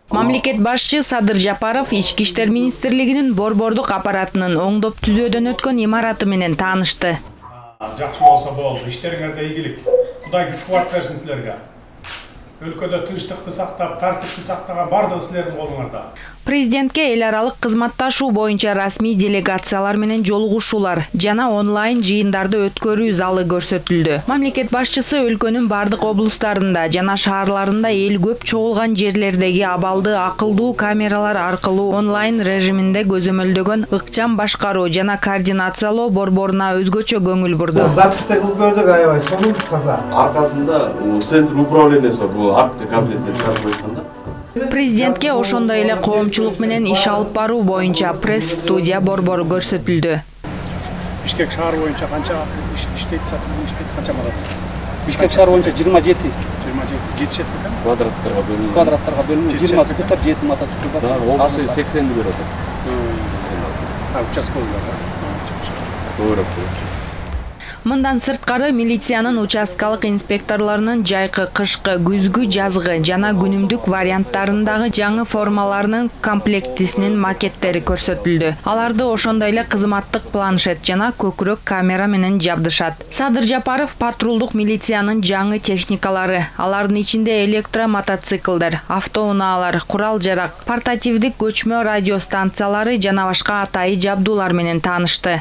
Мамлекет башчы Садыр Жапаров Ички иштер министрлигинин борбордук аппаратынын оңдоп түзөөдөн өткөн имараты менен таанышты. Жакшы болсо болду, иштериңерде ийгилик. Кудай күч кубат берсин силерге. Өлкөдө тынчтыкты сактап, тартипти сактаган бардыгы силердин колуңарда. Президентке эл аралык кызматташуу боюнча расмий делегациялар менен жолугушуулар жана онлайн жыйындарды өткөрүү залы көрсөтүлдү. Мамлекет башчысы өлкөнүн бардык облустарында жана шаарларында эл көп чогулган жерлердеги абалды акылдуу камералар аркылуу онлайн режиминде көзөмөлдөгөн ыкчам башкаруу жана координациялоо борборуна өзгөчө көңүл бурду. Записьте кылып көрдүк аябай сонун таза. Аркасында центр управлениясы бул артка кабинеттер чыгарып койгонда. Президентке ошондой эле коомчулук менен иш алып баруу боюнча пресс-студия борбору көрсөтүлдү. Бишкек шаар боюнча канча иштейт, канча мотоцикл? Бишкек шаар боюнча 27. 27 Квадраттарга бөлүнүп. Квадраттарга бөлүнүп 20 скутер, 7 мотоцикл бар. Да, облусу 80 берет. Участковыйлар. Туура. Мындан сырткары милициянын участкалык инспекторлорунун жайкы, кышкы, күзгү, жазгы жана күнүмдүк варианттарындагы жаңы формаларынын комплектисинин макеттери көрсөтүлдү. Аларды ошондой эле кызматтык планшет жана көкүрөк камера менен жабдышат. Садыр Жапаров патрулдук милициянын жаңы техникалары, алардын ичинде электромотоциклдер, автоунаалар, курал-жарак, портативдик көчмө радиостанциялары жана башка атайы жабдуулар менен таанышты.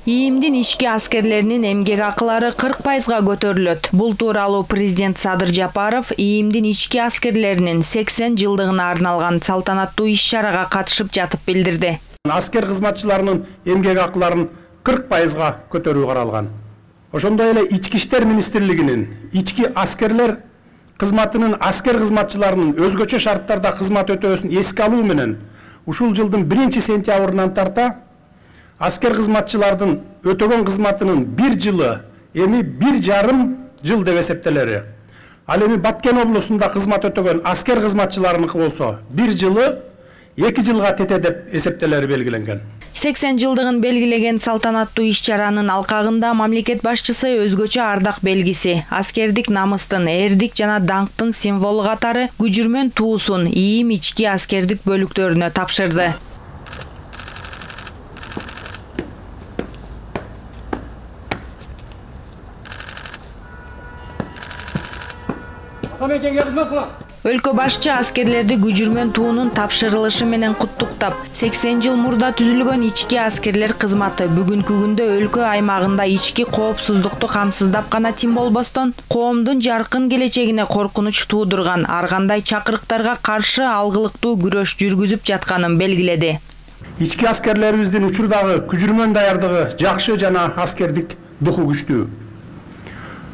ИИМдин ички аскерлеринин эмгек акылары 40%га көтөрүлөт. Бул тууралуу президент Садыр Жапаров ИИМдин ички аскерлеринин 80 жылдыгына арналган салтанаттуу иш-чарага катышып жатып билдирди. Аскер кызматчыларынын эмгек акыларын 40%га көтөрүү каралган. Ошондой эле Ички иштер министрлигинин ички аскерлер кызматынын аскер кызматчыларынын өзгөчө шарттарда кызмат өтөөсүн эске алуу менен ушул жылдын 1-сентябрынан тарта аскер кызматчылардын өтөгөн кызматынын 1 жылы эми 1,5 жыл деп эсептелери. Ал эми Баткен облусунда кызмат өтөгөн аскер кызматчыларыныкы болсо 1 жылы 2 жылга тете деп эсептелери белгиленген. 80 жылдыгын белгилеген салтанаттуу иш-чаранын алкагында мамлекет башчысы өзгөчө ардак белгиси, аскердик намыстын, эрдик жана даңктын символу катары күжүрмөн туусун ИИМ ички аскердик бөлүктөрүнө тапшырды. Өлкө башчы аскерлерди күжүрмөн туунун тапшырылышы менен куттуктап, 80 жыл мурда түзүлгөн ички аскерлер кызматы бүгүнкү күндө өлкө аймагында ички коопсуздукту камсыздап гана тим болбостон, коомдун жаркын келечегине коркунуч туудурган ар кандай чакырыктарга каршы алгылыктуу күрөш жүргүзүп жатканын белгиледи. Ички аскерлерибиздин учурдагы күжүрмөн даярдыгы жакшы жана аскердик духу күчтүү.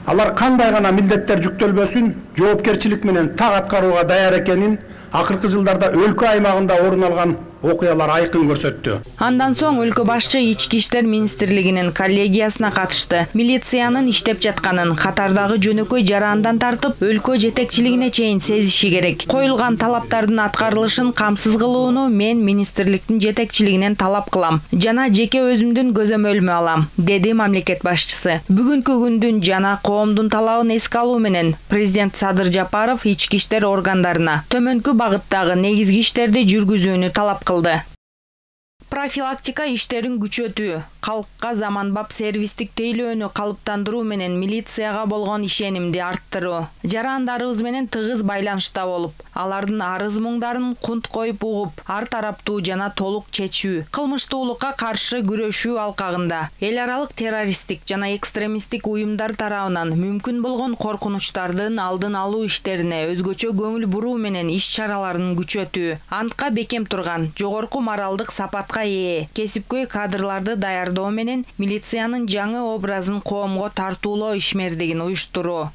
Алар кандай гана милдеттер жүктөлбөсүн, жоопкерчилик менен так аткарууга даяр экенин акыркы жылдарда өлкө аймагында орун алган окуялар айкын көрсөттү. Андан соң өлкө башчы ички иштер министрлигинин коллегиясына катышты. Милициянын иштеп жатканын, катардагы жөнөкөй жарандан тартып, өлкө жетекчилигине чейин сезиши керек. Коюлган талаптардын аткарылышын камсыз кылууну мен министрликтин жетекчилигинен талап кылам жана жеке өзүмдүн көзөмөлүмө алам, деди мамлекет башчысы. Бүгүнкү күндүн жана коомдун талабын эске алуу менен президент Садыр Жапаров ички иштер органдарына төмөнкү багыттагы негизги иштерди жүргүзүүнү талап кылды. Профилактика иштерин күчөтүү, калкка заманбап сервистик тейлөөнү калыптандыруу менен милицияга болгон ишенимди арттыруу. Жарандарыбыз менен тыгыз байланышта болуп, алардын арыз-муңдарын кунт коюп угуп, ар тараптуу жана толук чечүү, кылмыштуулукка каршы күрөшүү алкагында эл аралык террористтик жана экстремисттик уюмдар тарабынан мүмкүн болгон коркунучтардын алдын алуу иштерине өзгөчө көңүл буруу менен иш-чараларын күчөтүү, антка бекем турган, жогорку моралдык сапатка кесипкөй кадрларды даярдоо менен милициянын жаңы образын коомго тартуулоо ишмердигин уюштуруу.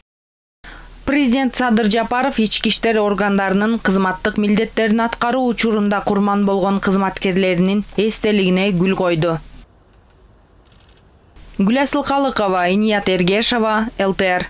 Президент Садыр Жапаров ички иштер органдарынын кызматтык милдеттерин аткаруу учурунда курман болгон кызматкерлеринин эстелигине гүл койду. Гүласыл Калыкова, Иният Эргешова, ЛТР.